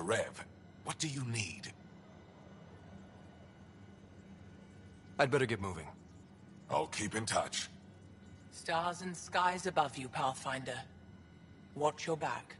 Rev, what do you need? I'd better get moving. I'll keep in touch. Stars and skies above you, Pathfinder. Watch your back.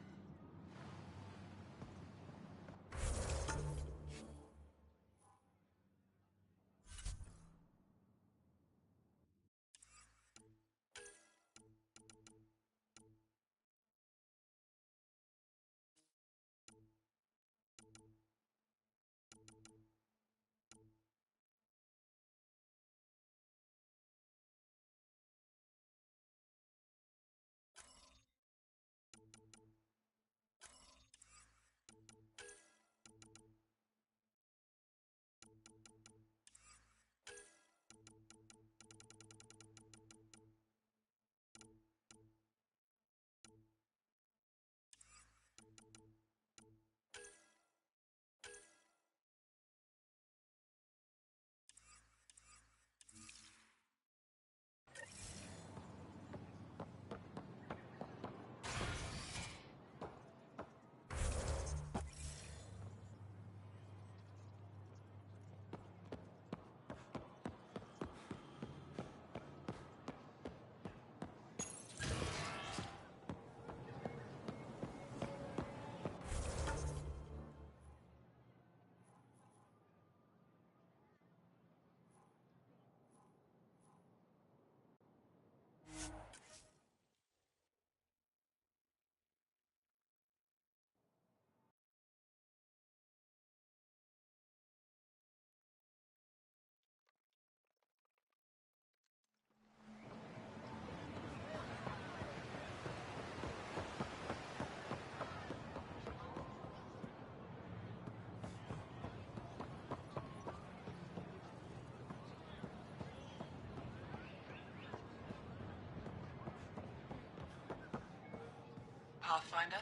Pathfinder?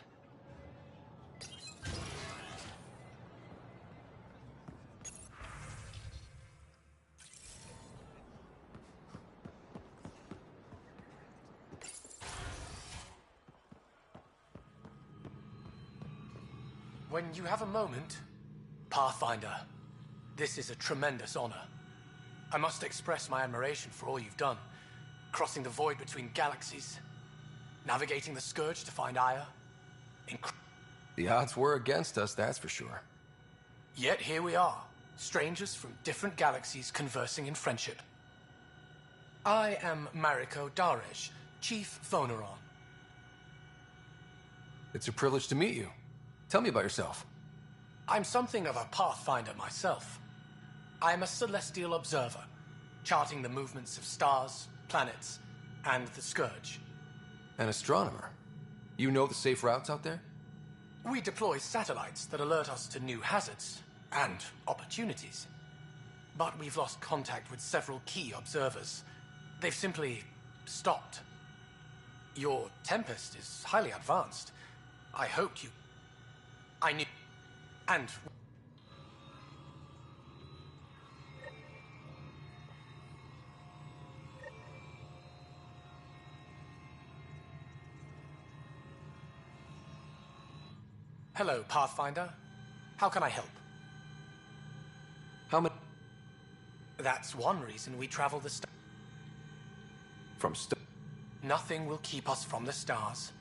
When you have a moment, Pathfinder, this is a tremendous honor. I must express my admiration for all you've done. Crossing the void between galaxies, navigating the Scourge to find Aya. The odds were against us, that's for sure. Yet here we are, strangers from different galaxies conversing in friendship. I am Mariko Darej, Chief Voneron. It's a privilege to meet you. Tell me about yourself. I'm something of a pathfinder myself. I am a celestial observer, charting the movements of stars, planets, and the Scourge. An astronomer. You know the safe routes out there? We deploy satellites that alert us to new hazards and opportunities. But we've lost contact with several key observers. They've simply stopped. Your Tempest is highly advanced. I hoped you... I knew... And... Hello, Pathfinder. How can I help? How many... That's one reason we travel the stars. From Nothing will keep us from the stars.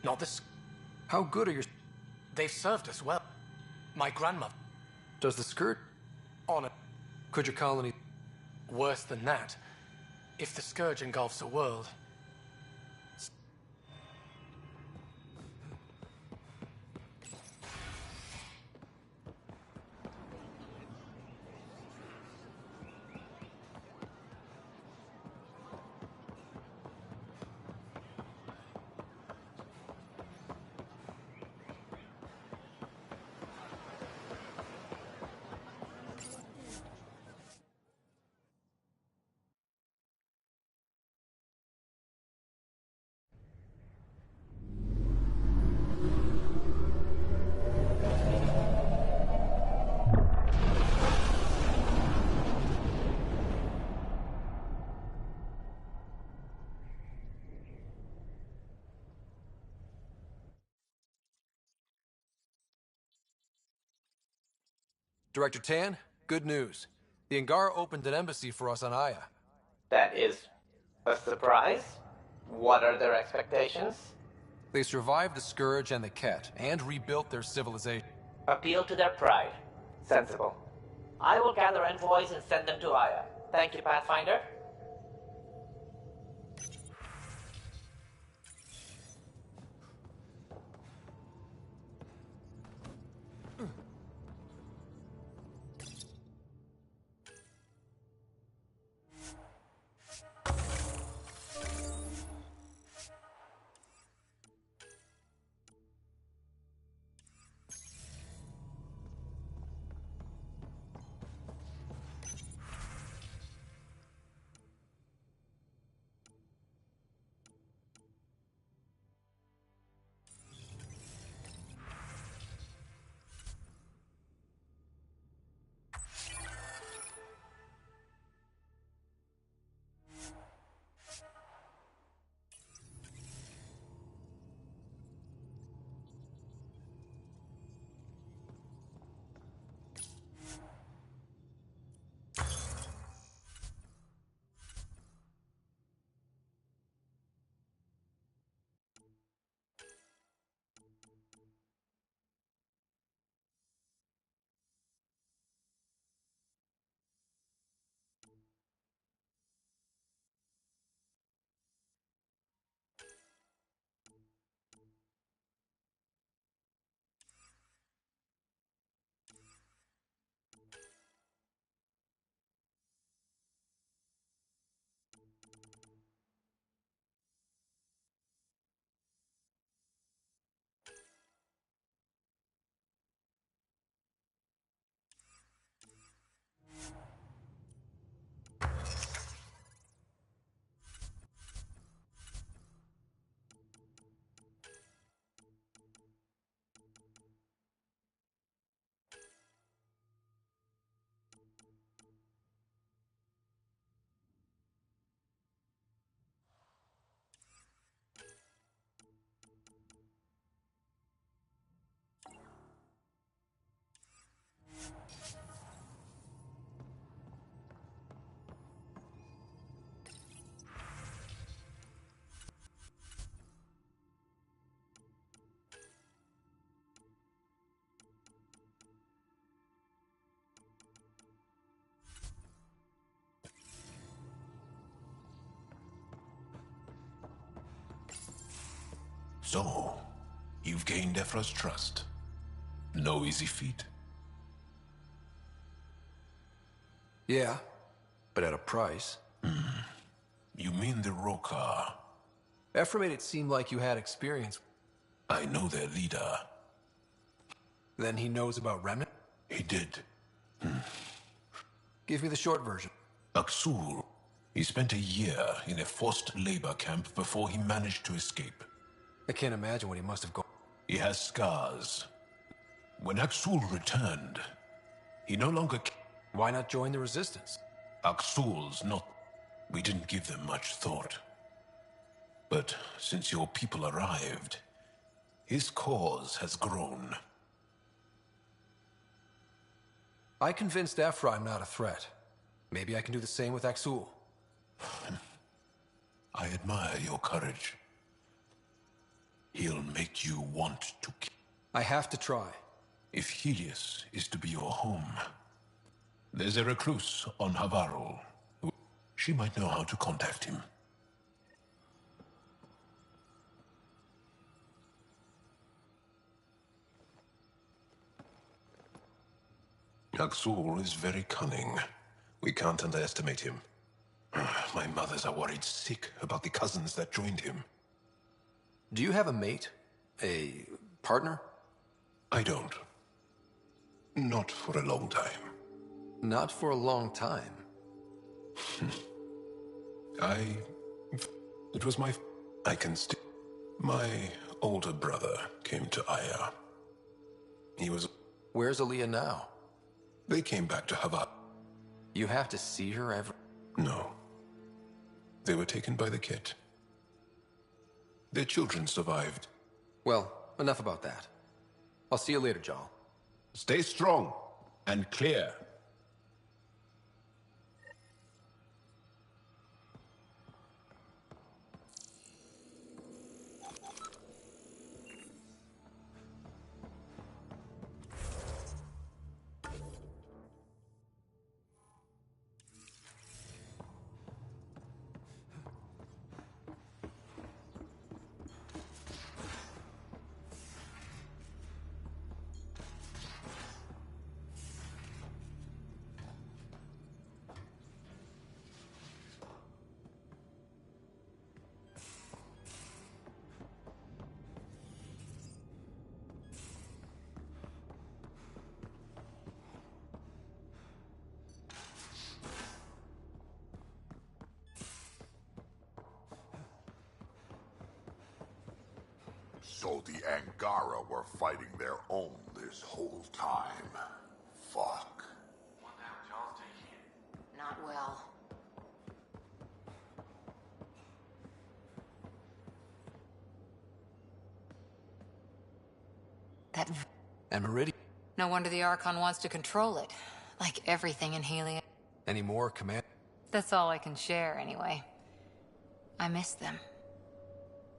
Not the... How good are your... They've served us well. My grandmother... Does the Scourge... On a... Could your colony... Worse than that. If the Scourge engulfs a world... Director Tan, good news. The Angara opened an embassy for us on Aya. That is a surprise? What are their expectations? They survived the Scourge and the Ket, and rebuilt their civilization. Appeal to their pride. Sensible. I will gather envoys and send them to Aya. Thank you, Pathfinder. So, you've gained Ephra's trust. No easy feat. Yeah, but at a price. You mean the Roka? Ephra made it seem like you had experience. I know their leader. Then he knows about Remnant? He did. Give me the short version. Aksul. He spent a year in a forced labor camp before he managed to escape. I can't imagine what he must have gone. He has scars. When Aksul returned, he no longer... Why not join the Resistance? Aksul's not... We didn't give them much thought. But since your people arrived, his cause has grown. I convinced Ephra I'm not a threat. Maybe I can do the same with Aksul. I admire your courage. He'll make you want to kill. I have to try. If Helios is to be your home, there's a recluse on Havarul. She might know how to contact him. Aksul is very cunning. We can't underestimate him. My mothers are worried sick about the cousins that joined him. Do you have a mate? A partner? I don't. Not for a long time. Not for a long time. It was my... I can still... My older brother came to Aya. He was... Where's Aaliyah now? They came back to Havar. You have to see her every... No. They were taken by the Ket. Their children survived. Well, enough about that. I'll see you later, Jarl. Stay strong. and clear. So the Angara were fighting their own this whole time. Fuck. What the hell Jarl's taking it? Not well. That... And Meridian. No wonder the Archon wants to control it. Like everything in Helium. Any more command? That's all I can share, anyway. I miss them.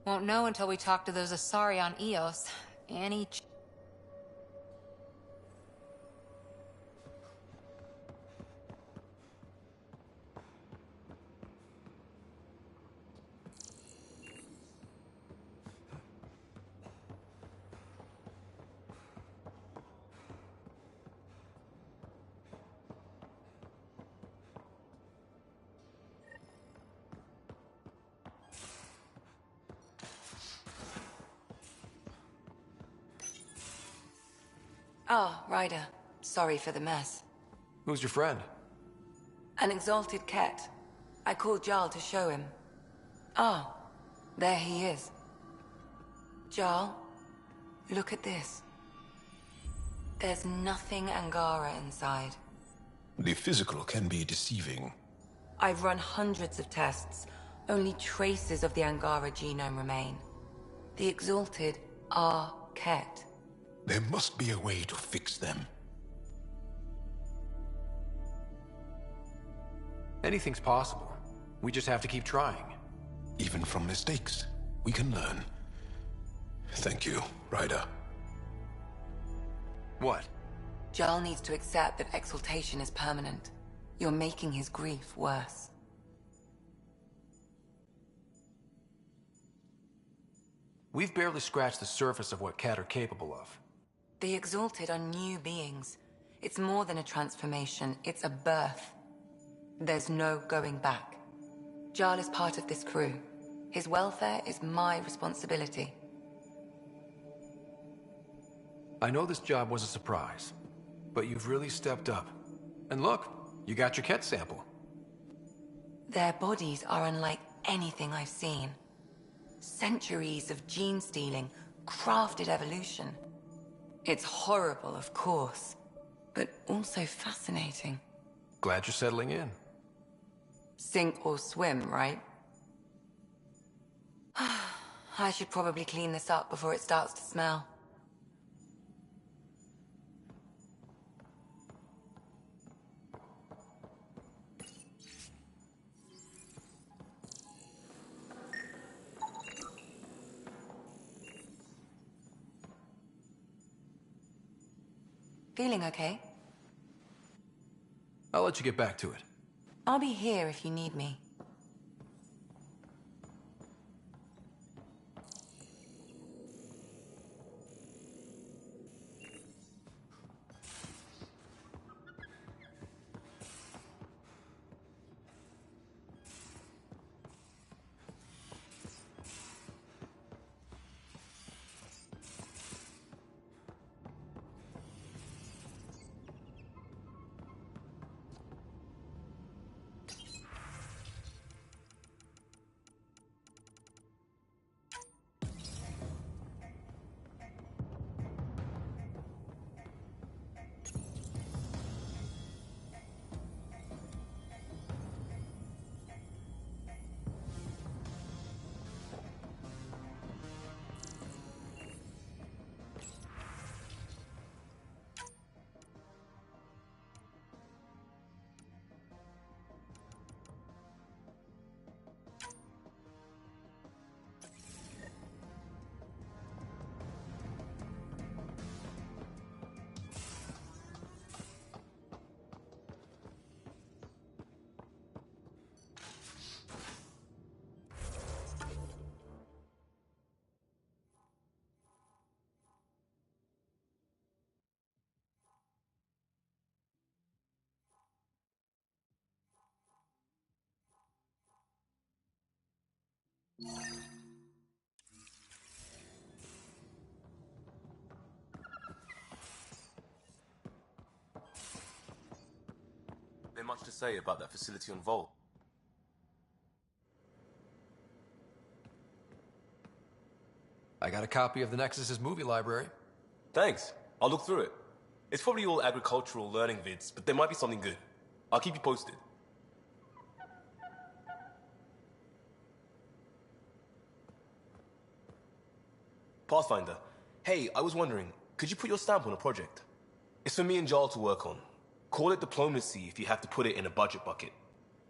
Won't know until we talk to those Asari on Eos. Any... Oh, Ryder. Sorry for the mess. Who's your friend? An exalted cat. I called Jarl to show him. Ah, there he is. Jarl, look at this. There's nothing Angara inside. The physical can be deceiving. I've run hundreds of tests. Only traces of the Angara genome remain. The exalted are Ket. There must be a way to fix them. Anything's possible. We just have to keep trying. Even from mistakes, we can learn. Thank you, Ryder. What? Jarl needs to accept that exaltation is permanent. You're making his grief worse. We've barely scratched the surface of what Cat are capable of. The exalted are new beings. It's more than a transformation, it's a birth. There's no going back. Jarl is part of this crew. His welfare is my responsibility. I know this job was a surprise, but you've really stepped up. And look, you got your Ket sample. Their bodies are unlike anything I've seen. Centuries of gene stealing, crafted evolution. It's horrible, of course, but also fascinating. Glad you're settling in. Sink or swim, right? I should probably clean this up before it starts to smell. Feeling okay? I'll let you get back to it. I'll be here if you need me. There much to say about that facility on Vol. I got a copy of the Nexus's movie library. Thanks. I'll look through it. It's probably all agricultural learning vids, but there might be something good. I'll keep you posted. Pathfinder. Hey, I was wondering, could you put your stamp on a project? It's for me and Jarl to work on. Call it diplomacy if you have to put it in a budget bucket.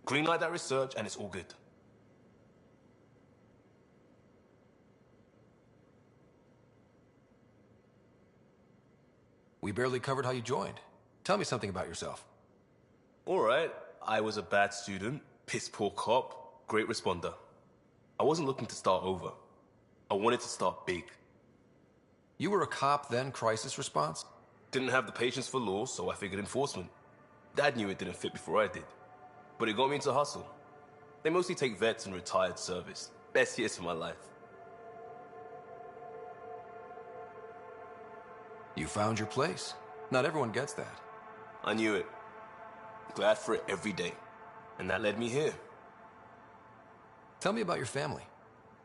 Greenlight that research and it's all good. We barely covered how you joined. Tell me something about yourself. Alright, I was a bad student, piss poor cop, great responder. I wasn't looking to start over. I wanted to start big. You were a cop, then crisis response? Didn't have the patience for law, so I figured enforcement. Dad knew it didn't fit before I did. But it got me into hustle. They mostly take vets and retired service. Best years of my life. You found your place. Not everyone gets that. I knew it. Glad for it every day. And that led me here. Tell me about your family.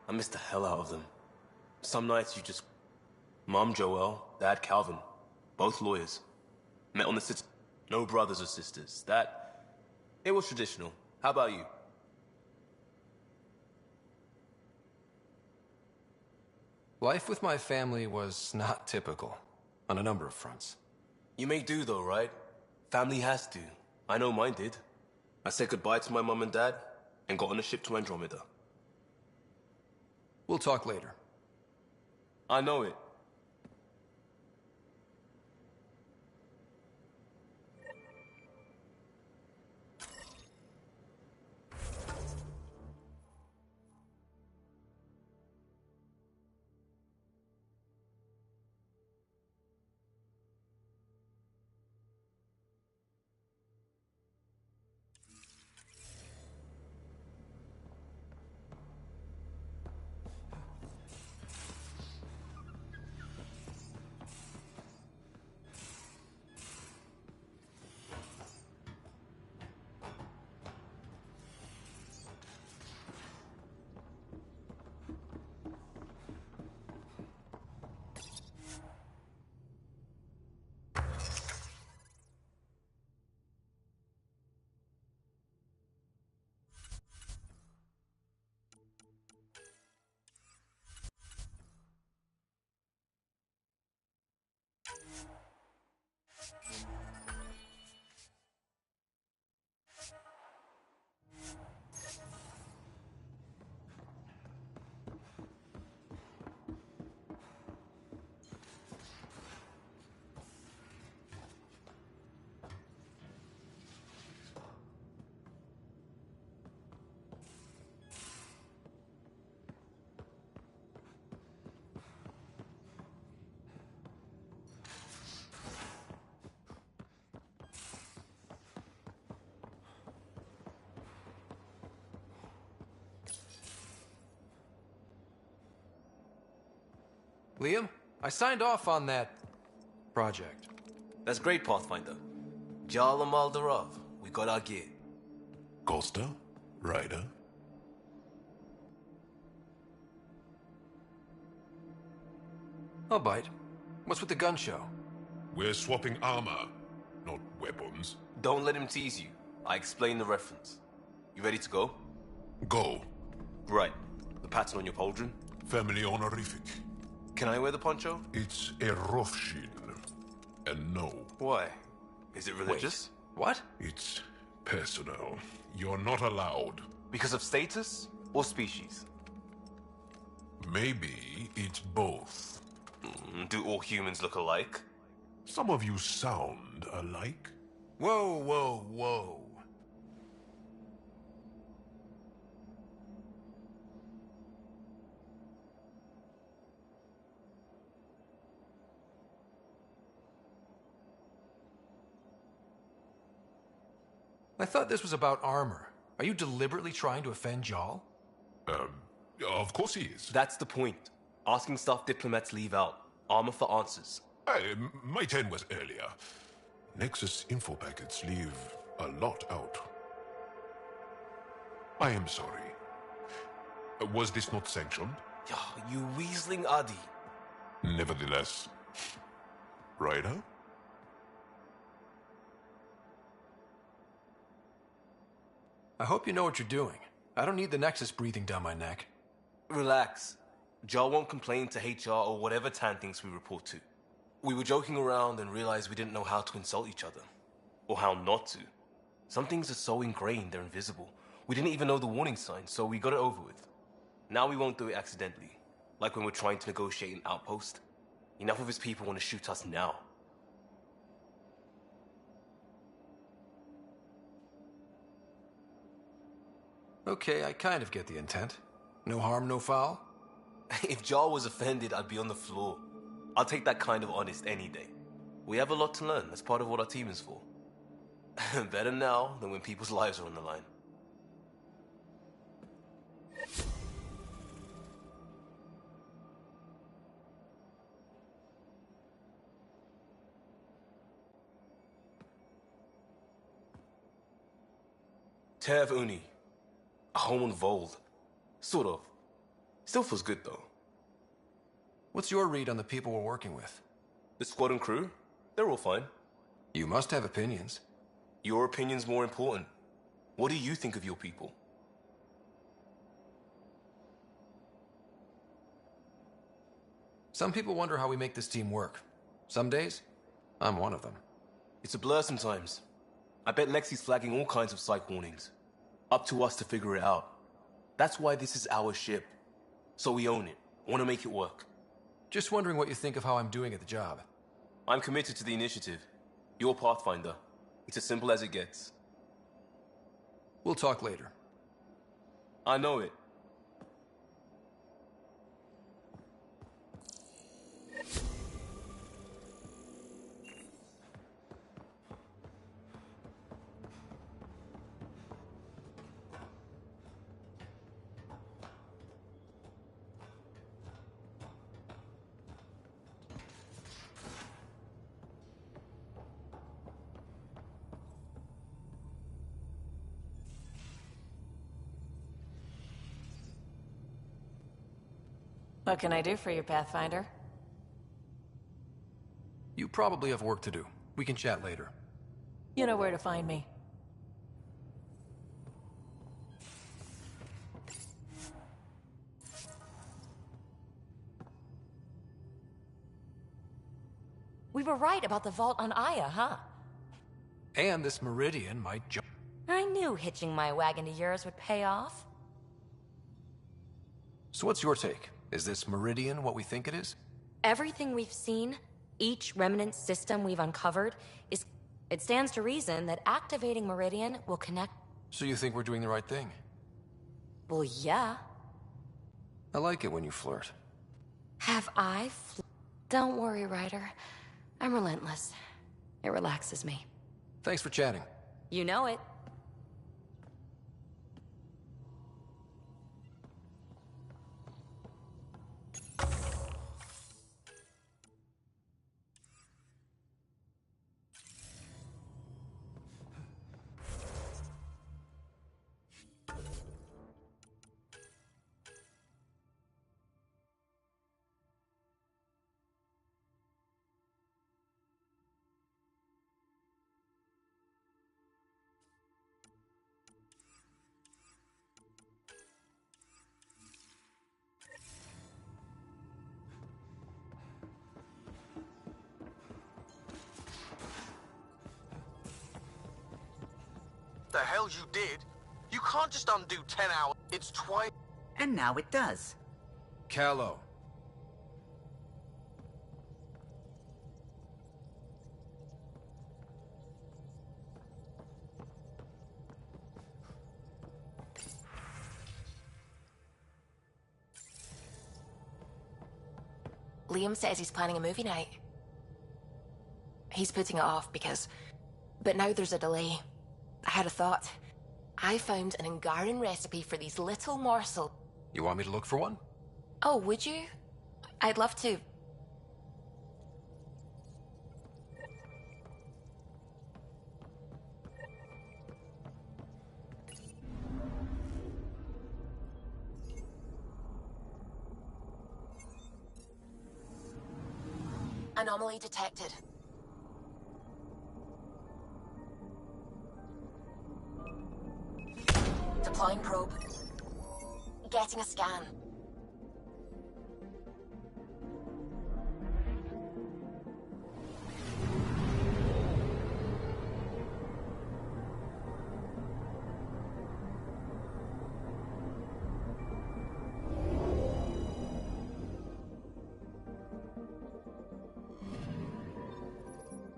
I miss the hell out of them. Some nights you just... Mom Joelle, Dad Calvin. Both lawyers. Met on the city. No brothers or sisters. That... It was traditional. How about you? Life with my family was not typical. On a number of fronts. You may do though, right? Family has to. I know mine did. I said goodbye to my mom and dad and got on a ship to Andromeda. We'll talk later. I know it. Liam, I signed off on that project. That's great, Pathfinder. Jarl and Maldarov, we got our gear. Costa? Ryder? I'll bite. What's with the gun show? We're swapping armor, not weapons. Don't let him tease you. I explained the reference. You ready to go? Go. Right. The pattern on your pauldron? Family honorific. Can I wear the poncho? It's a Rofshin. And no, Why? Is it religious? What? it's personal. You're not allowed. Because of status or species? Maybe it's both. Do all humans look alike? Some of you sound alike. Whoa, whoa, whoa. I thought this was about armor. Are you deliberately trying to offend Jarl? Of course he is. That's the point. Asking stuff diplomats leave out. Armor for answers. My turn was earlier. Nexus info packets leave a lot out. I am sorry. Was this not sanctioned? You weaseling Adi. Nevertheless. Ryder? I hope you know what you're doing. I don't need the Nexus breathing down my neck. Relax. Jar won't complain to HR or whatever Tan thinks we report to. We were joking around and realized we didn't know how to insult each other. Or how not to. Some things are so ingrained they're invisible. We didn't even know the warning sign, so we got it over with. Now we won't do it accidentally. Like when we're trying to negotiate an outpost. Enough of his people want to shoot us now. Okay, I kind of get the intent. No harm, no foul? If Jar was offended, I'd be on the floor. I'll take that kind of honest any day. We have a lot to learn. That's part of what our team is for. Better now than when people's lives are on the line. Tev Uni. A home on Vold. Sort of. Still feels good though. What's your read on the people we're working with? The squad and crew? They're all fine. You must have opinions. Your opinion's more important. What do you think of your people? Some people wonder how we make this team work. Some days, I'm one of them. It's a blur sometimes. I bet Lexi's flagging all kinds of psych warnings. Up to us to figure it out. That's why this is our ship. So we own it. Want to make it work. Just wondering what you think of how I'm doing at the job. I'm committed to the initiative. You're Pathfinder. It's as simple as it gets. We'll talk later. I know it. What can I do for you, Pathfinder? You probably have work to do. We can chat later. You know where to find me. We were right about the vault on Aya, huh? And this Meridian might jump. I knew hitching my wagon to yours would pay off. So what's your take? Is this Meridian what we think it is? Everything we've seen, each remnant system we've uncovered, it stands to reason that activating Meridian will connect... So you think we're doing the right thing? Well, yeah. I like it when you flirt. Have I Don't worry, Ryder. I'm relentless. It relaxes me. Thanks for chatting. You know it. The hell you did? You can't just undo 10 hours. It's twice. And now it does. Callow. Liam says he's planning a movie night. He's putting it off because... But now there's a delay. I had a thought. I found an Angaran recipe for these little morsels. You want me to look for one? Oh, would you? I'd love to. Anomaly detected. Deploying probe. Getting a scan.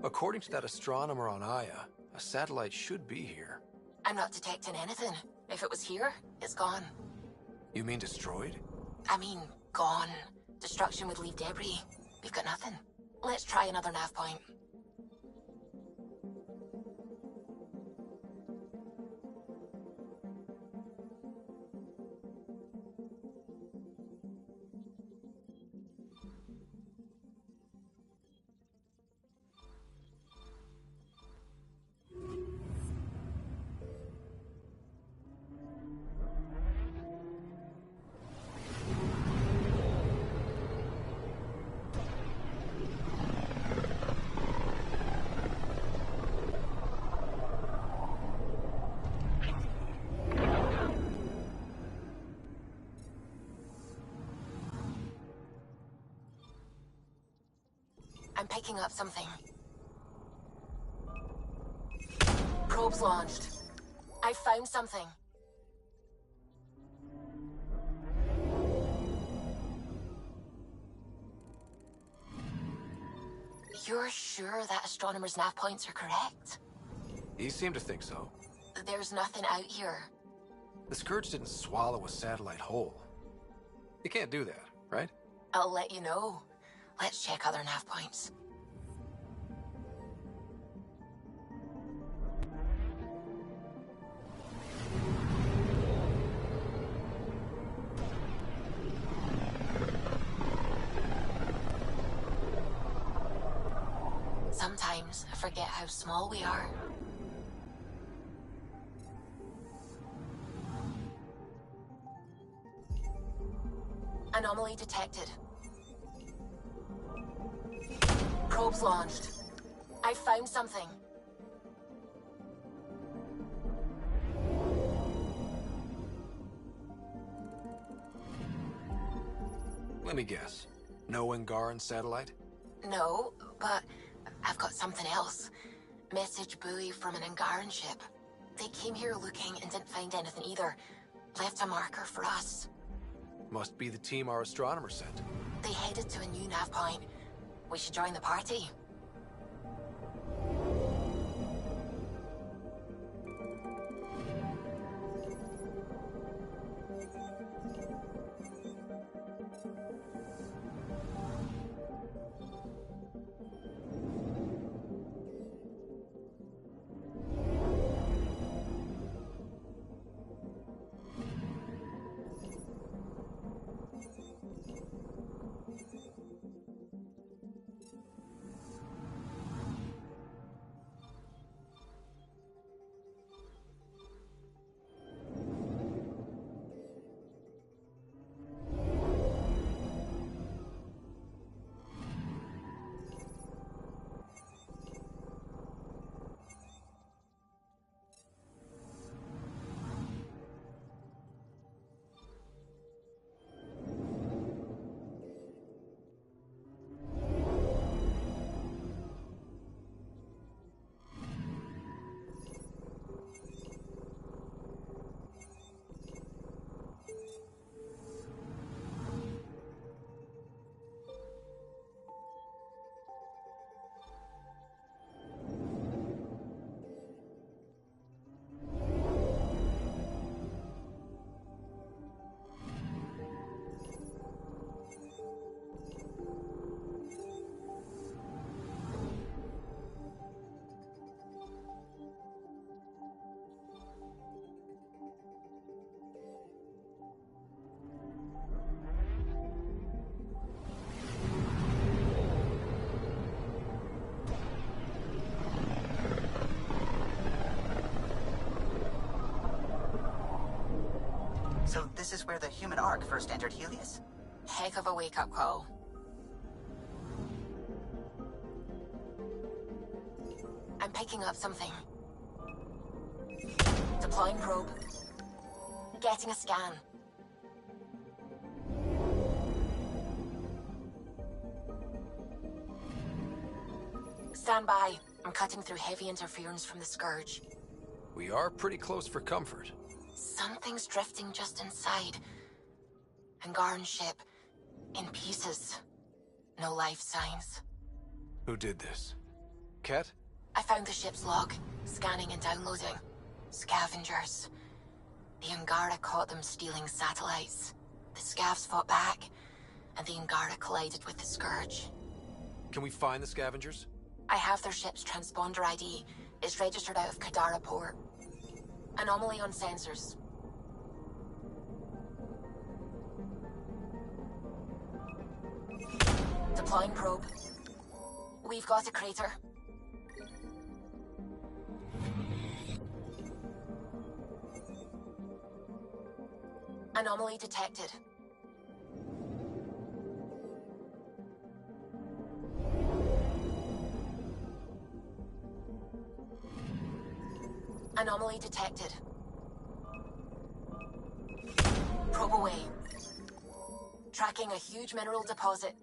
According to that astronomer on Aya, a satellite should be here. I'm not detecting anything. If it was here, it's gone. You mean destroyed? I mean, gone. Destruction would leave debris. We've got nothing. Let's try another nav point. I'm picking up something. Probe's launched. I found something. You're sure that astronomer's nav points are correct? He seemed to think so. There's nothing out here. The Scourge didn't swallow a satellite whole. You can't do that, right? I'll let you know. Let's check other nav points. Sometimes I forget how small we are. Anomaly detected. Probe's launched. I found something. Let me guess. No Angaran satellite? No, but I've got something else. Message buoy from an Angaran ship. They came here looking and didn't find anything either. Left a marker for us. Must be the team our astronomer sent. They headed to a new nav point. We should join the party. So this is where the human Ark first entered Helios? Heck of a wake-up call. I'm picking up something. Deploying probe. Getting a scan. Stand by. I'm cutting through heavy interference from the Scourge. We are pretty close for comfort. Something's drifting just inside. Angaran ship. In pieces. No life signs. Who did this? Ket? I found the ship's log. Scanning and downloading. Scavengers. The Angara caught them stealing satellites. The Scavs fought back, and the Angara collided with the Scourge. Can we find the scavengers? I have their ship's transponder ID. It's registered out of Kadara port. Anomaly on sensors. Deploying probe. We've got a crater. Anomaly detected. Anomaly detected. Probe away. Tracking a huge mineral deposit.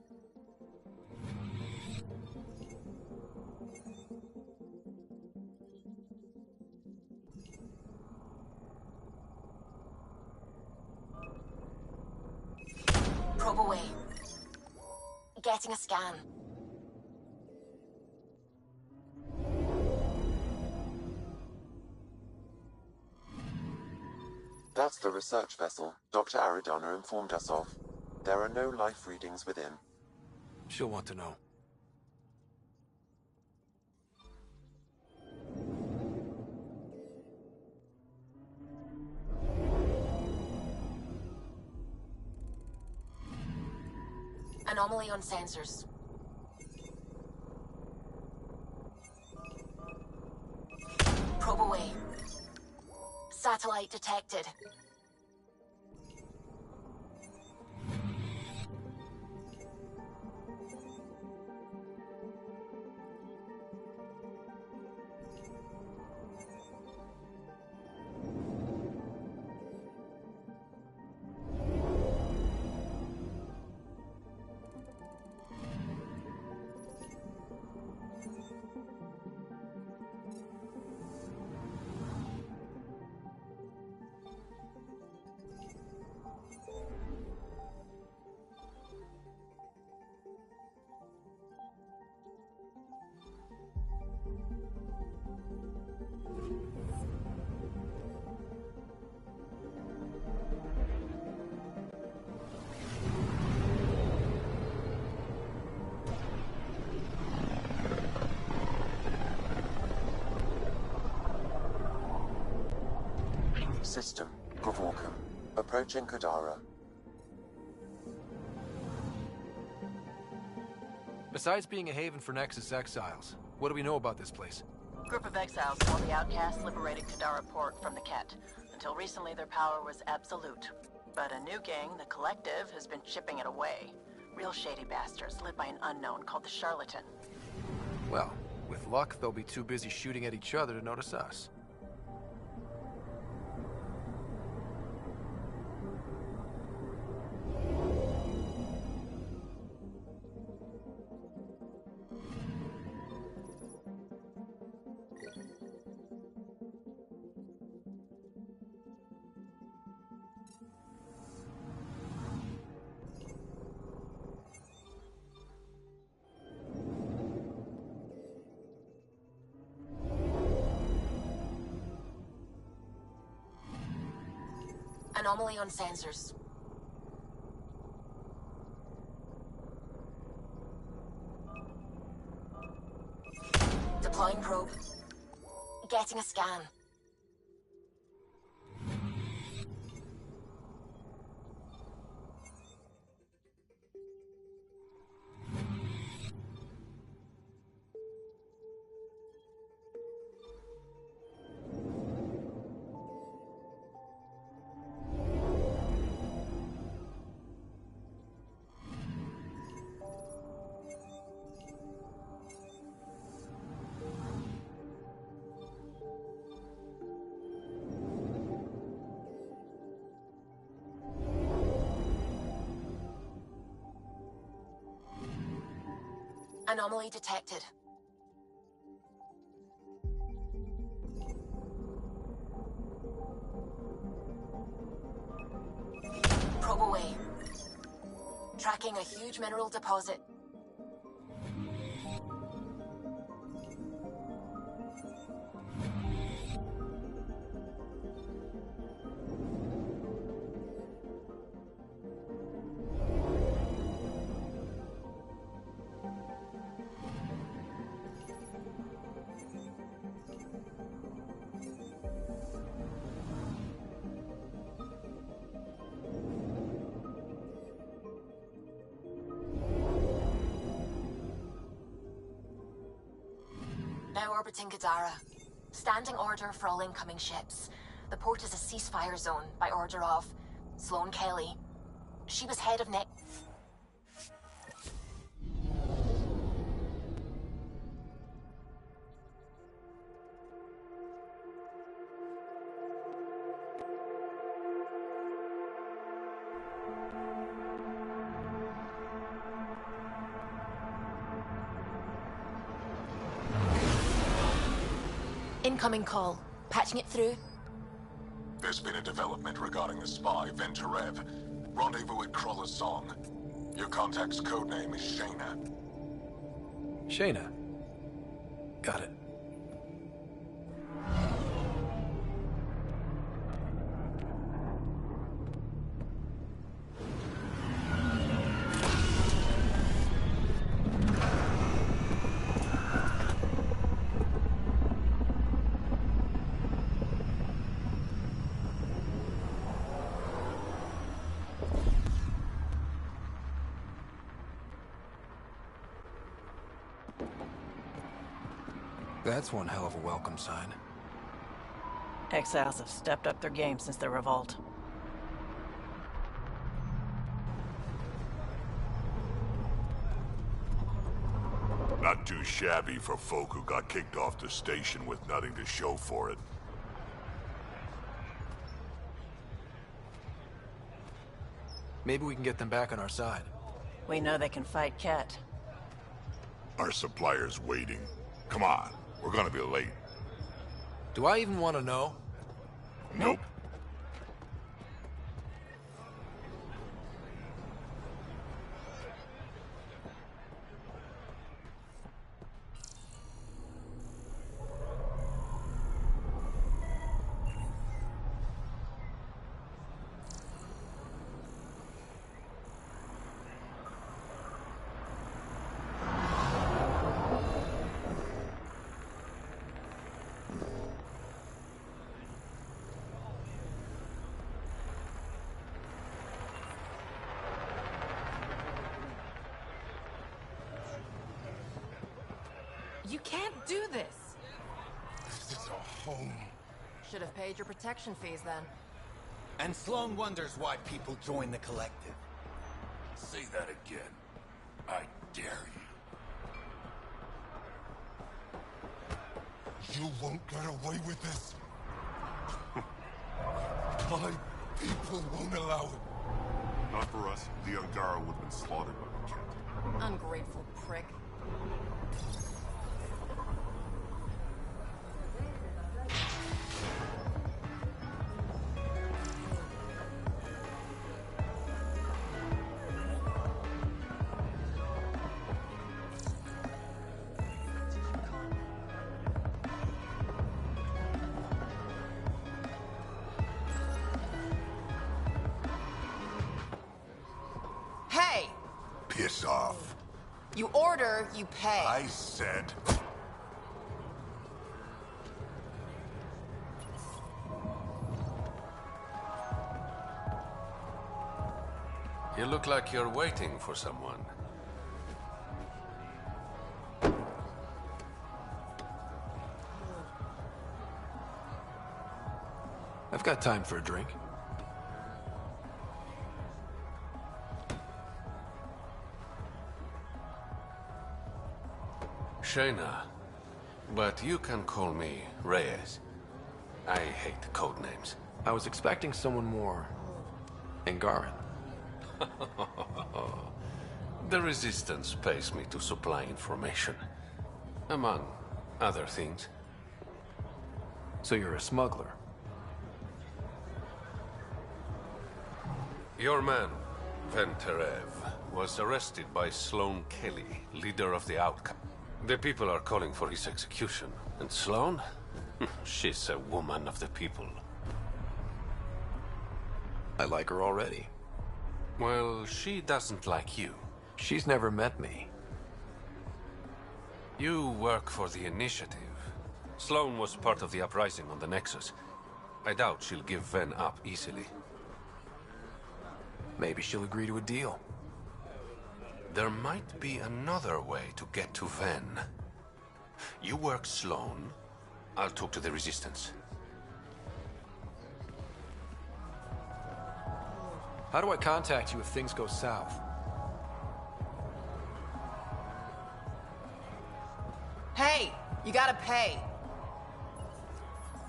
Probe away. Getting a scan. That's the research vessel Dr. Aridana informed us of. There are no life readings within. She'll want to know. Anomaly on sensors. Probe away. Satellite detected. System, Provorcum. Approaching Kadara. Besides being a haven for Nexus exiles, what do we know about this place? Group of exiles called the Outcasts liberated Kadara port from the Ket. Until recently, their power was absolute. But a new gang, the Collective, has been chipping it away. Real shady bastards led by an unknown called the Charlatan. Well, with luck, they'll be too busy shooting at each other to notice us. Anomaly on sensors. Deploying probe. Getting a scan. Anomaly detected. Probe away. Tracking a huge mineral deposit. Now orbiting Gadara. Standing order for all incoming ships. The port is a ceasefire zone by order of Sloane Kelly. She was head of net. Incoming call. Patching it through. There's been a development regarding the spy, Venturev. Rendezvous at Crawler's Song. Your contact's codename is Shayna. Shayna. Got it. That's one hell of a welcome sign. Exiles have stepped up their game since the revolt. Not too shabby for folk who got kicked off the station with nothing to show for it. Maybe we can get them back on our side. We know they can fight Ket. Our supplier's waiting. Come on, we're gonna be late. Do I even want to know? Nope. You can't do this! This is a home. Should have paid your protection fees then. And Sloane wonders why people join the collective. Say that again. I dare you. You won't get away with this. My people won't allow it. Not for us. The Angara would have been slaughtered by the Ket. Ungrateful prick. Hey! Piss off. You order, you pay. I said... You look like you're waiting for someone. I've got time for a drink. Shayna, but you can call me Reyes. I hate code names. I was expecting someone more Angaran. The Resistance pays me to supply information. Among other things. So you're a smuggler? Your man, Venterev, was arrested by Sloane Kelly, leader of the Outcast. The people are calling for his execution. And Sloane? She's a woman of the people. I like her already. Well, she doesn't like you. She's never met me. You work for the Initiative. Sloane was part of the uprising on the Nexus. I doubt she'll give Ven up easily. Maybe she'll agree to a deal. There might be another way to get to Ven. You work Sloane, I'll talk to the Resistance. How do I contact you if things go south? Hey, you gotta pay.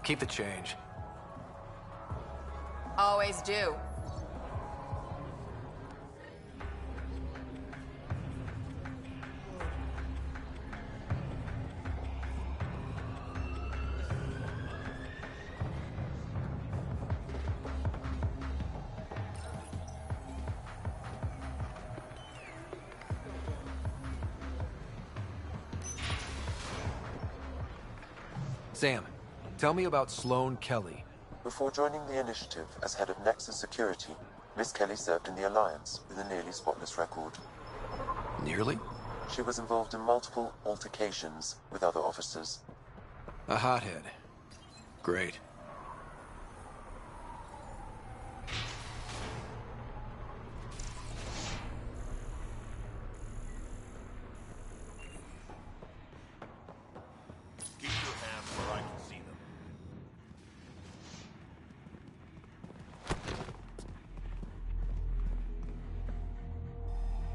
Keep the change. Always do. Sam, tell me about Sloane Kelly. Before joining the Initiative as head of Nexus Security, Miss Kelly served in the Alliance with a nearly spotless record. Nearly? She was involved in multiple altercations with other officers. A hothead. Great. Keep your hands where I can see them.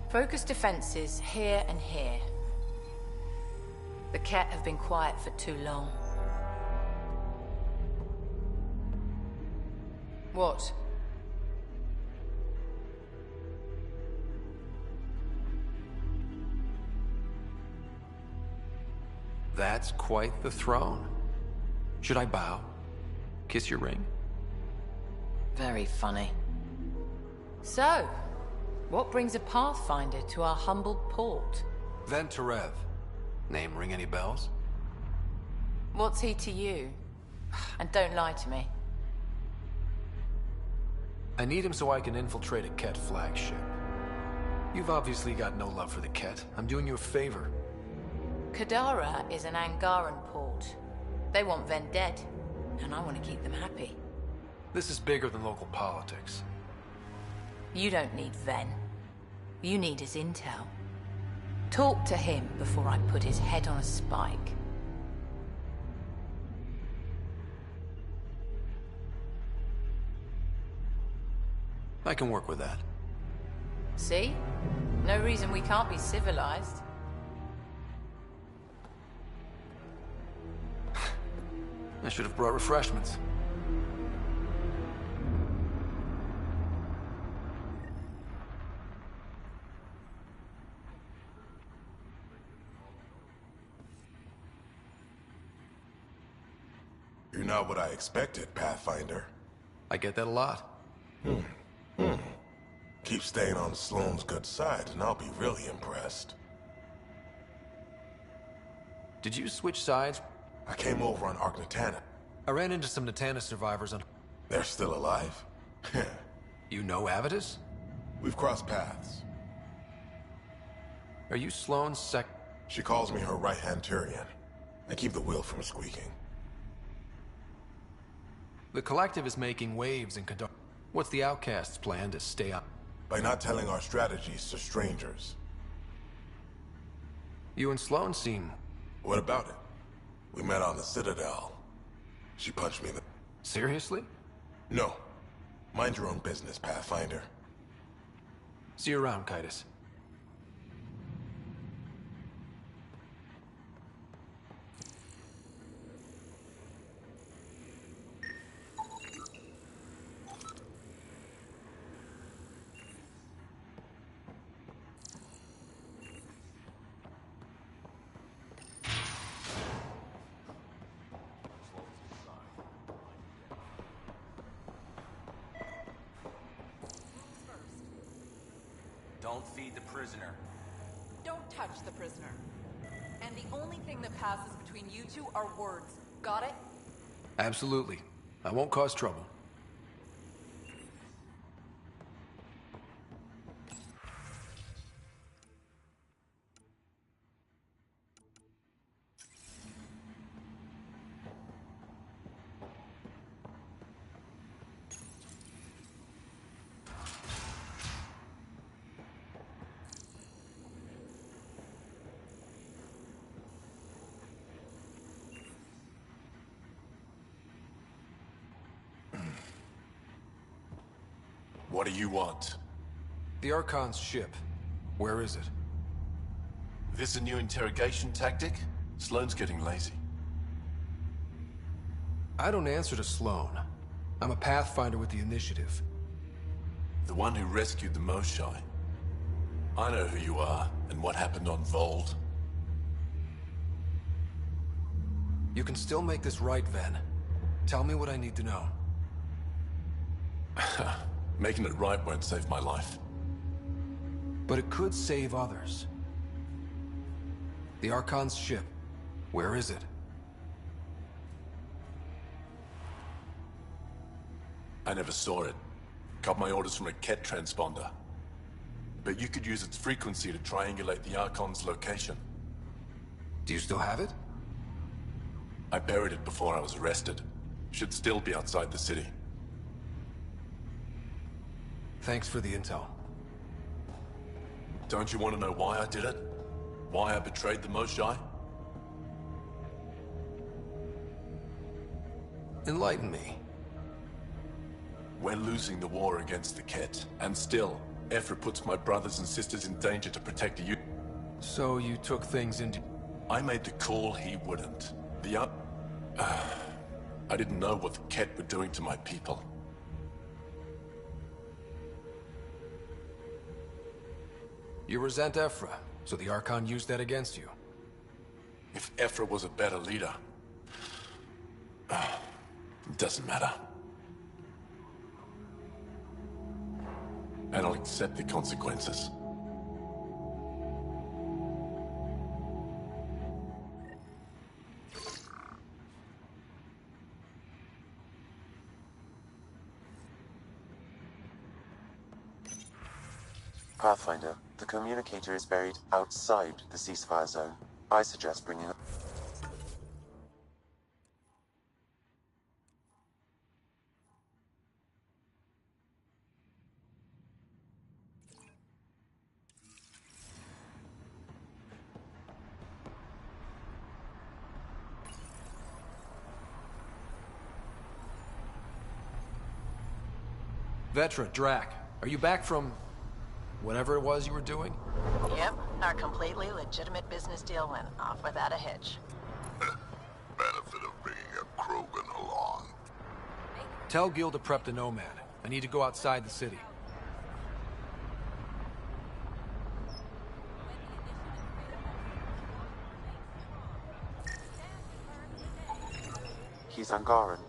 Focus defenses here and here. The Ket have been quiet for too long. What? That's quite the throne. Should I bow? Kiss your ring? Very funny. So, what brings a Pathfinder to our humble port? Venterev. Name ring any bells? What's he to you? And don't lie to me. I need him so I can infiltrate a Ket flagship. You've obviously got no love for the Ket. I'm doing you a favor. Kadara is an Angaran port. They want Ven dead, and I want to keep them happy. This is bigger than local politics. You don't need Ven. You need his intel. Talk to him before I put his head on a spike. I can work with that. See? No reason we can't be civilized. I should have brought refreshments. You're not what I expected, Pathfinder. I get that a lot. Keep staying on Sloane's good side, and I'll be really impressed. Did you switch sides? I came over on Ark Natana. I ran into some Natana survivors on... They're still alive. You know Avitus? We've crossed paths. Are you Sloane's sec... She calls me her right-hand Turian. I keep the wheel from squeaking. The Collective is making waves in Kadar. What's the Outcast's plan to stay up? By not telling our strategies to strangers. You and Sloane seem... What about it? We met on the Citadel. She punched me in the... Seriously? No. Mind your own business, Pathfinder. See you around, Kitus. Don't feed the prisoner. Don't touch the prisoner. And the only thing that passes between you two are words. Got it? Absolutely. I won't cause trouble. What do you want? The Archon's ship. Where is it? This a new interrogation tactic? Sloane's getting lazy. I don't answer to Sloane. I'm a Pathfinder with the Initiative. The one who rescued the Moshae. I know who you are, and what happened on Vold. You can still make this right, Ven. Tell me what I need to know. Making it right won't save my life. But it could save others. The Archon's ship. Where is it? I never saw it. Got my orders from a Ket transponder. But you could use its frequency to triangulate the Archon's location. Do you still have it? I buried it before I was arrested. Should still be outside the city. Thanks for the intel. Don't you want to know why I did it? Why I betrayed the Moshae? Enlighten me. We're losing the war against the Ket, and still, Ephra puts my brothers and sisters in danger to protect you. So you took things into... I made the call he wouldn't. I didn't know what the Ket were doing to my people. You resent Ephra, so the Archon used that against you. If Ephra was a better leader... it doesn't matter. And I'll accept the consequences. Pathfinder, the communicator is buried outside the ceasefire zone. I suggest bringing up... Vetra, Drac, are you back from... whatever it was you were doing? Yep, our completely legitimate business deal went off without a hitch. Benefit of bringing a Krogan along. Tell Gil to prep the Nomad. I need to go outside the city. He's Angaran.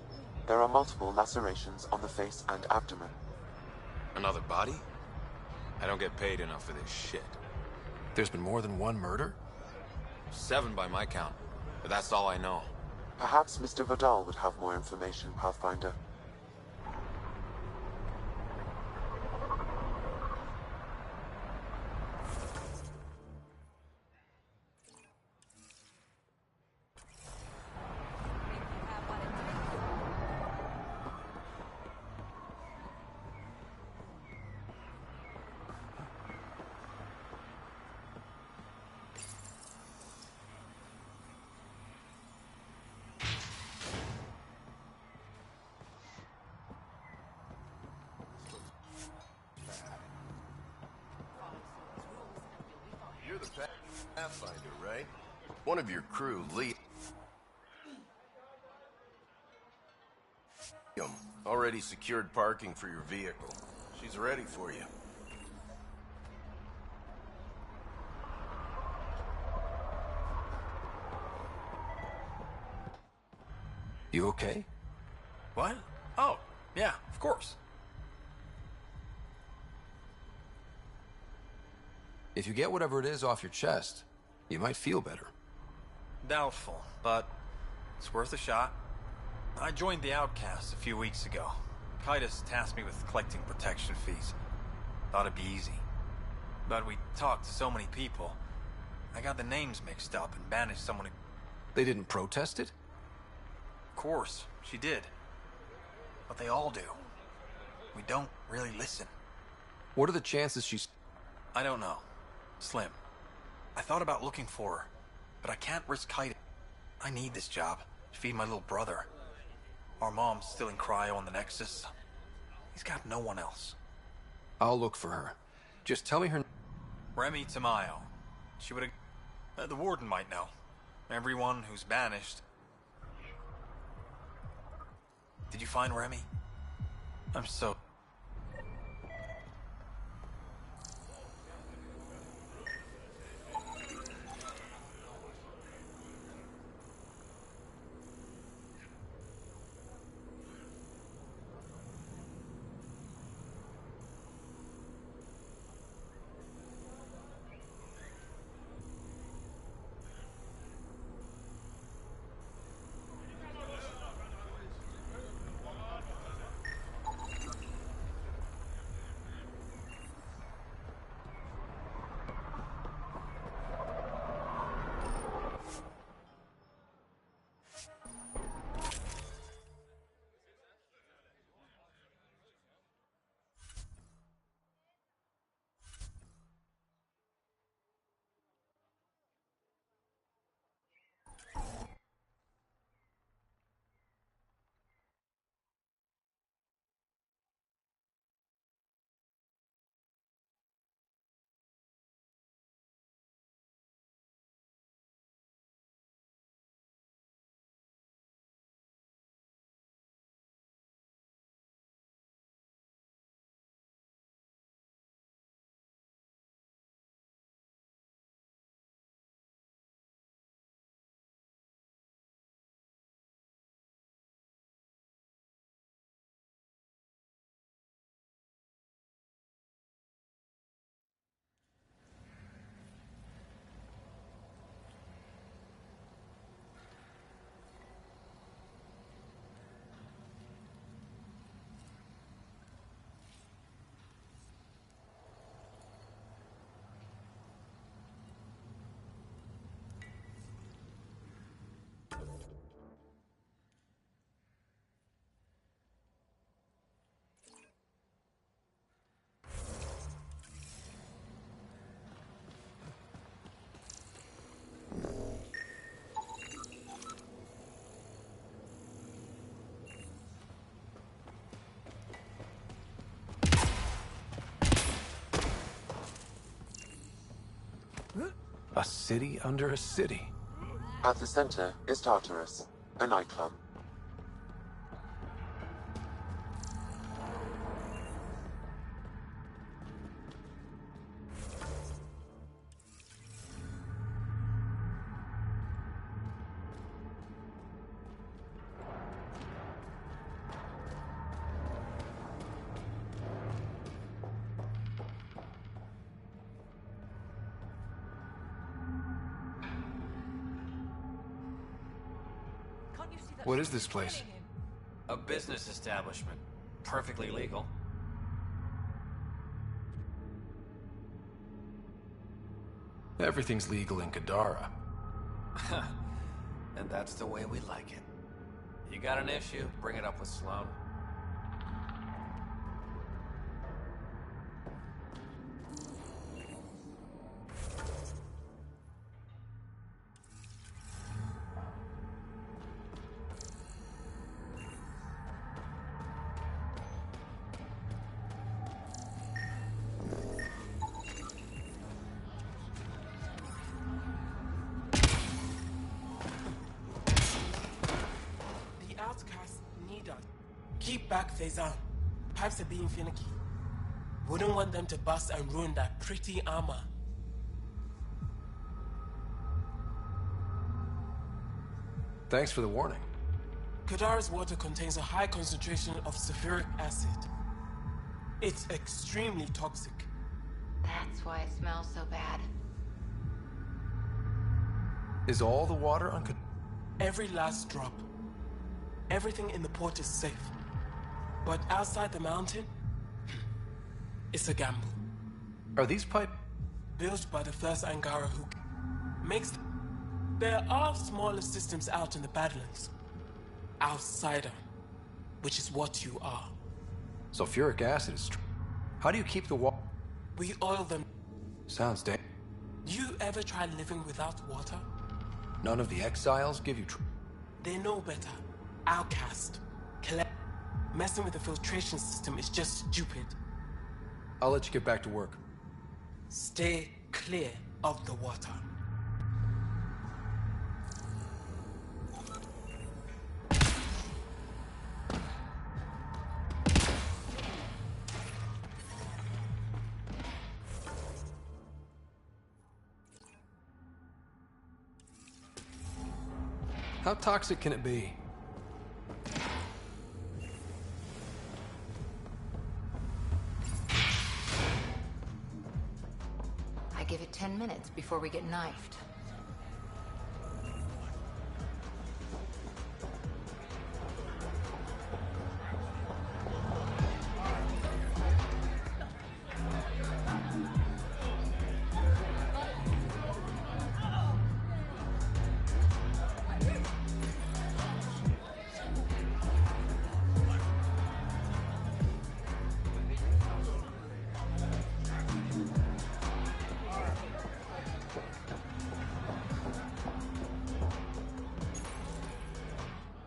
There are multiple lacerations on the face and abdomen. Another body? I don't get paid enough for this shit. There's been more than one murder? 7 by my count, but that's all I know. Perhaps Mr. Vidal would have more information, Pathfinder. You're the Pathfinder, right? One of your crew, Lee. Already secured parking for your vehicle. She's ready for you. You okay? What? Oh, yeah, of course. If you get whatever it is off your chest, you might feel better. Doubtful, but it's worth a shot. I joined the Outcasts a few weeks ago. Titus tasked me with collecting protection fees. Thought it'd be easy. But we talked to so many people. I got the names mixed up and banished someone who... They didn't protest it? Of course, she did. But they all do. We don't really listen. What are the chances she's... I don't know. Slim. I thought about looking for her, but I can't risk hiding. I need this job to feed my little brother. Our mom's still in cryo on the Nexus. He's got no one else. I'll look for her. Just tell me her... Remy Tamayo. She would have... the warden might know. Everyone who's banished. Did you find Remy? I'm so... A city under a city. At the center is Tartarus, a nightclub. What is this place? A business establishment. Perfectly legal. Everything's legal in Kadara. And that's the way we like it. You got an issue, bring it up with Sloan. Keep back, Faison. Pipes are being finicky. Wouldn't want them to bust and ruin that pretty armor. Thanks for the warning. Kadara's water contains a high concentration of sulfuric acid. It's extremely toxic. That's why it smells so bad. Is all the water Every last drop. Everything in the port is safe. But outside the mountain, it's a gamble. Are these pipe... Built by the first Angara who makes... There are smaller systems out in the Badlands. Outsider, which is what you are. Sulfuric acid is... How do you keep the water? We oil them. Sounds dangerous. You ever try living without water? None of the exiles give you... They know better. Outcast. Collect. Messing with the filtration system is just stupid. I'll let you get back to work. Stay clear of the water. How toxic can it be? I give it 10 minutes before we get knifed.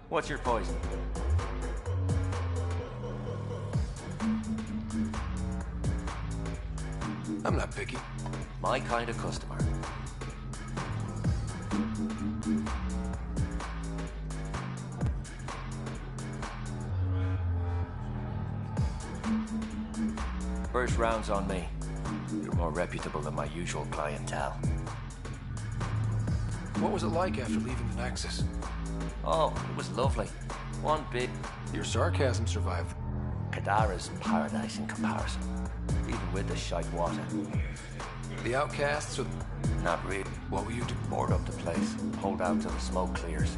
What's your poison? I'm not picky. My kind of customer. First round's on me. You're more reputable than my usual clientele. What was it like after leaving the Nexus? Oh, it was lovely. One big... Your sarcasm survived. Kadara's paradise in comparison. Even with the shite water. The outcasts or... Not really. What will you do? Board up the place. Hold out till the smoke clears.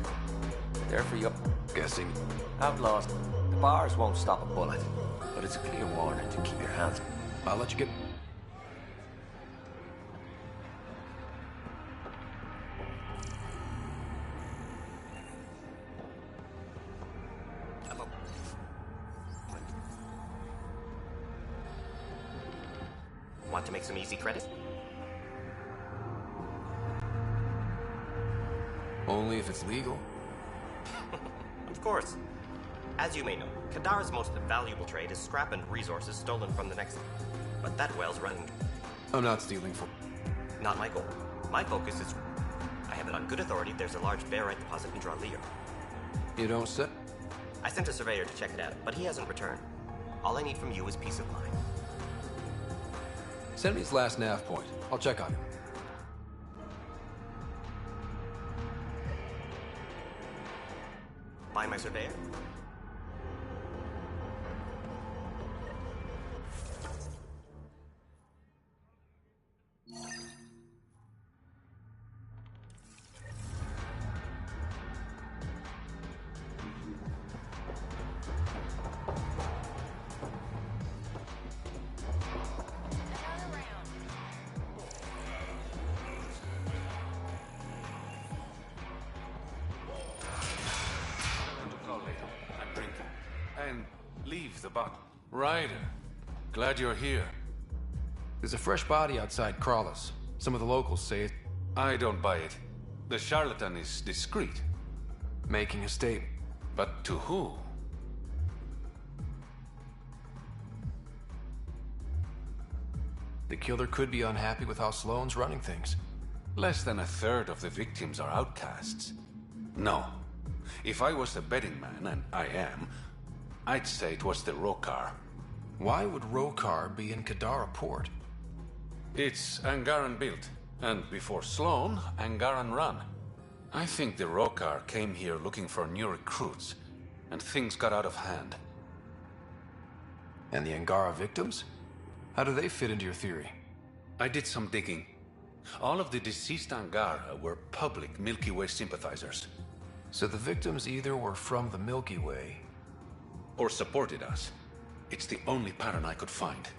There for you. Guessing. Outlaws. The bars won't stop a bullet. But it's a clear warning to keep your hands... I'll let you get... Want to make some easy credit? Only if it's legal. Of course. As you may know, Kadara's most valuable trade is scrap and resources stolen from the next. But that well's running. I'm not stealing for... Not my goal. My focus is... I have it on good authority there's a large barite deposit in Dralier. You don't say? I sent a surveyor to check it out, but he hasn't returned. All I need from you is peace of mind. Send me his last nav point. I'll check on him. Buy my surveyor? Leave the bottle. Ryder, glad you're here. There's a fresh body outside Crawlers. Some of the locals say it. I don't buy it. The charlatan is discreet. Making a statement. But to who? The killer could be unhappy with how Sloane's running things. Less than a third of the victims are outcasts. No. If I was the betting man, and I am, I'd say it was the Rokar. Why would Rokar be in Kadara port? It's Angaran built, and before Sloane, Angaran run. I think the Rokar came here looking for new recruits, and things got out of hand. And the Angara victims? How do they fit into your theory? I did some digging. All of the deceased Angara were public Milky Way sympathizers. So the victims either were from the Milky Way... or supported us. It's the only pattern I could find.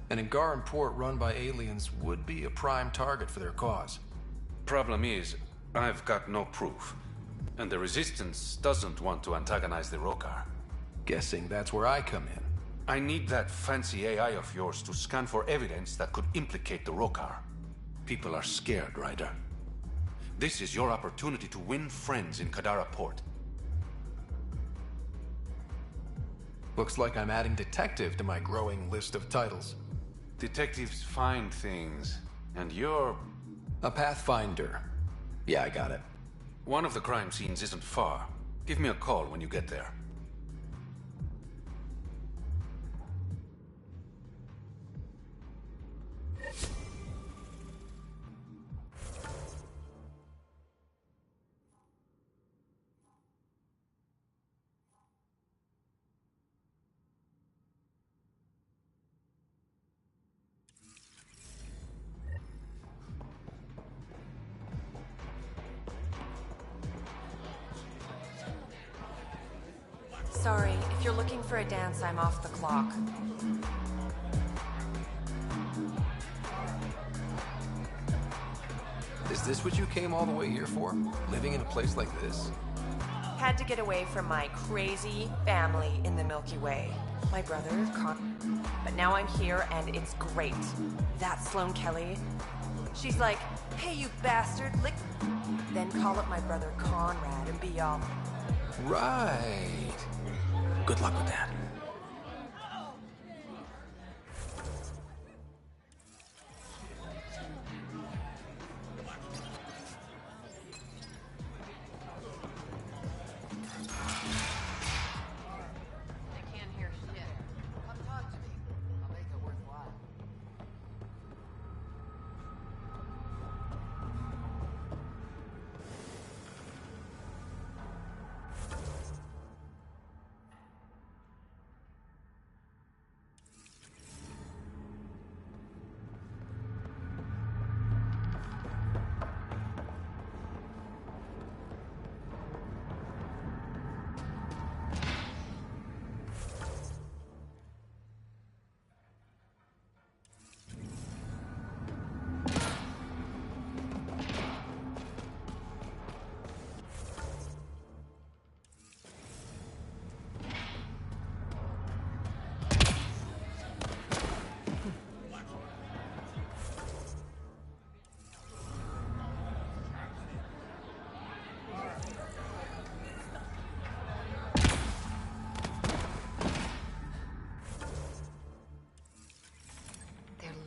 An Angaran port run by aliens would be a prime target for their cause. Problem is, I've got no proof. And the Resistance doesn't want to antagonize the Rokar. Guessing that's where I come in. I need that fancy AI of yours to scan for evidence that could implicate the Rokar. People are scared, Ryder. This is your opportunity to win friends in Kadara Port. Looks like I'm adding detective to my growing list of titles. Detectives find things, and you're... a pathfinder. Yeah, I got it. One of the crime scenes isn't far. Give me a call when you get there. Sorry, if you're looking for a dance, I'm off the clock. Is this what you came all the way here for? Living in a place like this? Had to get away from my crazy family in the Milky Way. My brother, But now I'm here and it's great. That Sloane Kelly. She's like, hey, you bastard, lick... Then call up my brother Conrad and be all... Right. Good luck with that.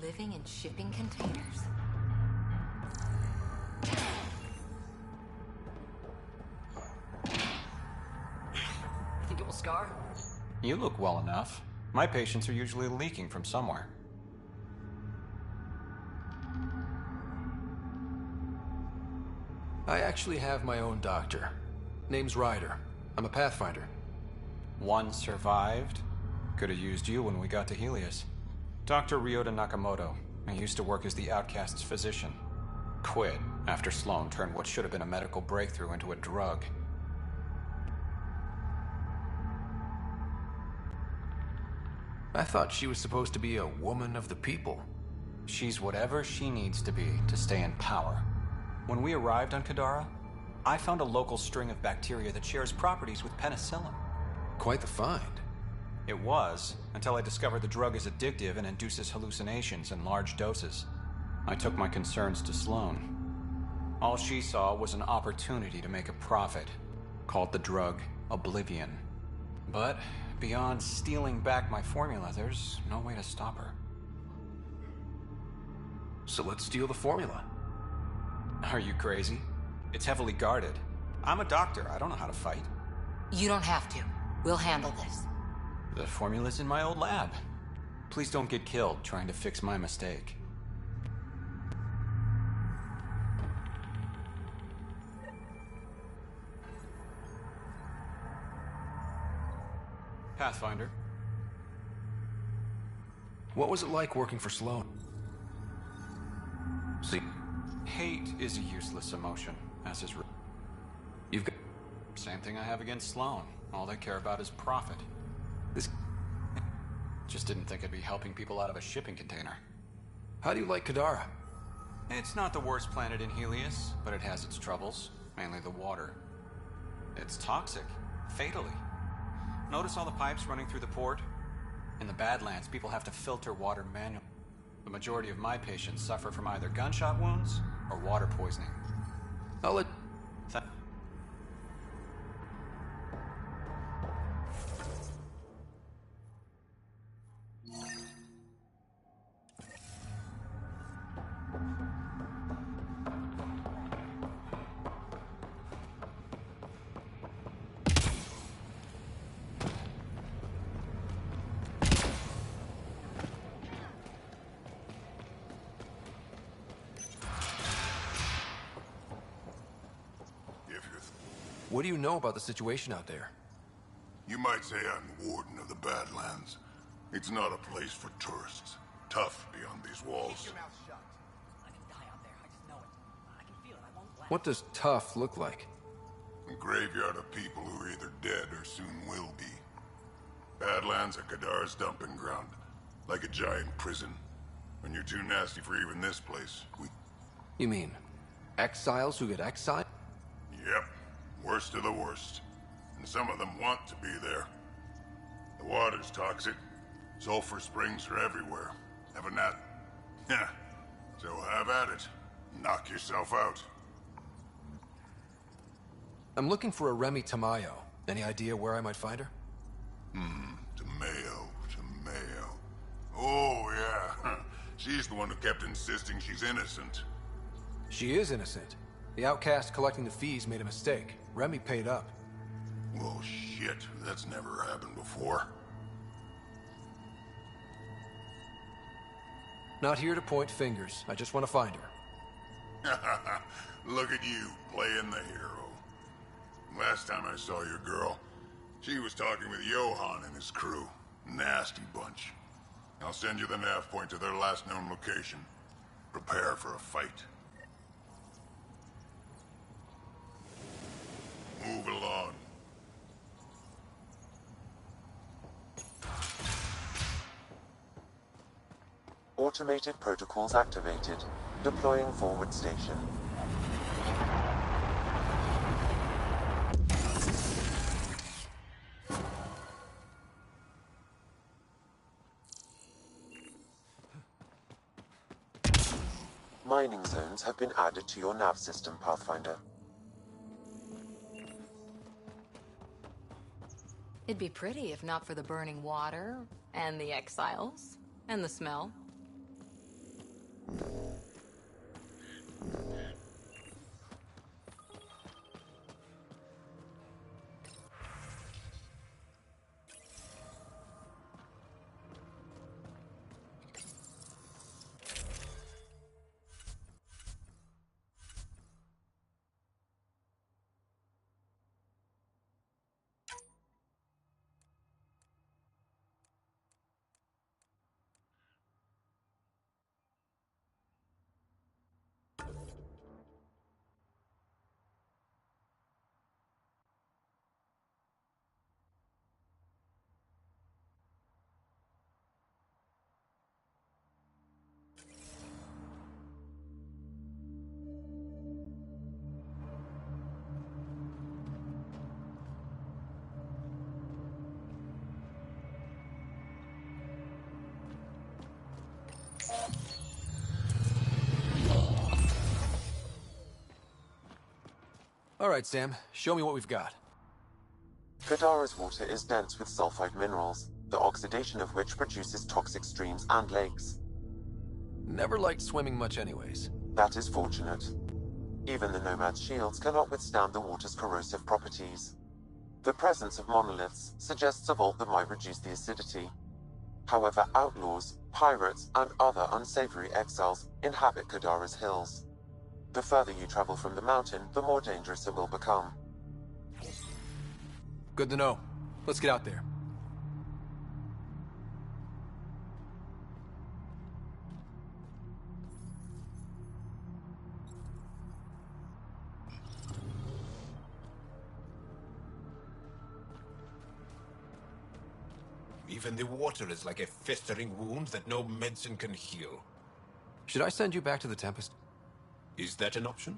Living in shipping containers. Think it will scar? You look well enough. My patients are usually leaking from somewhere. I actually have my own doctor. Name's Ryder. I'm a pathfinder. One survived. Could have used you when we got to Helios. Dr. Ryota Nakamoto. I used to work as the Outcast's physician. Quit after Sloane turned what should have been a medical breakthrough into a drug. I thought she was supposed to be a woman of the people. She's whatever she needs to be to stay in power. When we arrived on Kadara, I found a local string of bacteria that shares properties with penicillin. Quite the find. It was, until I discovered the drug is addictive and induces hallucinations in large doses. I took my concerns to Sloane. All she saw was an opportunity to make a profit, called the drug Oblivion. But beyond stealing back my formula, there's no way to stop her. So let's steal the formula. Are you crazy? It's heavily guarded. I'm a doctor. I don't know how to fight. You don't have to. We'll handle this. The formula's in my old lab. Please don't get killed trying to fix my mistake. Pathfinder. What was it like working for Sloan? See, hate is a useless emotion, as is... You've got... Same thing I have against Sloan. All they care about is profit. This... Just didn't think I'd be helping people out of a shipping container. How do you like Kadara? It's not the worst planet in Helios, but it has its troubles. Mainly the water. It's toxic. Fatally. Notice all the pipes running through the port? In the Badlands, people have to filter water manually. The majority of my patients suffer from either gunshot wounds or water poisoning. I'll let... What do you know about the situation out there? You might say I'm warden of the Badlands. It's not a place for tourists. Tough beyond these walls. What does tough look like? A graveyard of people who are either dead or soon will be. Badlands are Kadara's dumping ground. Like a giant prison. When you're too nasty for even this place, we... You mean, exiles who get exiled? Yep. Worst of the worst. And some of them want to be there. The water's toxic. Sulfur springs are everywhere. Have a nat... Yeah. So have at it. Knock yourself out. I'm looking for a Remy Tamayo. Any idea where I might find her? Tamayo. Oh, yeah. She's the one who kept insisting she's innocent. She is innocent. The outcast collecting the fees made a mistake. Remy paid up. Well, shit. That's never happened before. Not here to point fingers. I just want to find her. Look at you, playing the hero. Last time I saw your girl, she was talking with Johan and his crew. Nasty bunch. I'll send you the nav point to their last known location. Prepare for a fight. Move along. Automated protocols activated. Deploying forward station. Mining zones have been added to your nav system, Pathfinder. It'd be pretty if not for the burning water, and the exiles, and the smell. All right, Sam. Show me what we've got. Kadara's water is dense with sulfide minerals, the oxidation of which produces toxic streams and lakes. Never liked swimming much anyways. That is fortunate. Even the Nomad's shields cannot withstand the water's corrosive properties. The presence of monoliths suggests a vault that might reduce the acidity. However, outlaws, pirates, and other unsavory exiles inhabit Kadara's hills. The further you travel from the mountain, the more dangerous it will become. Good to know. Let's get out there. Even the water is like a festering wound that no medicine can heal. Should I send you back to the Tempest? Is that an option?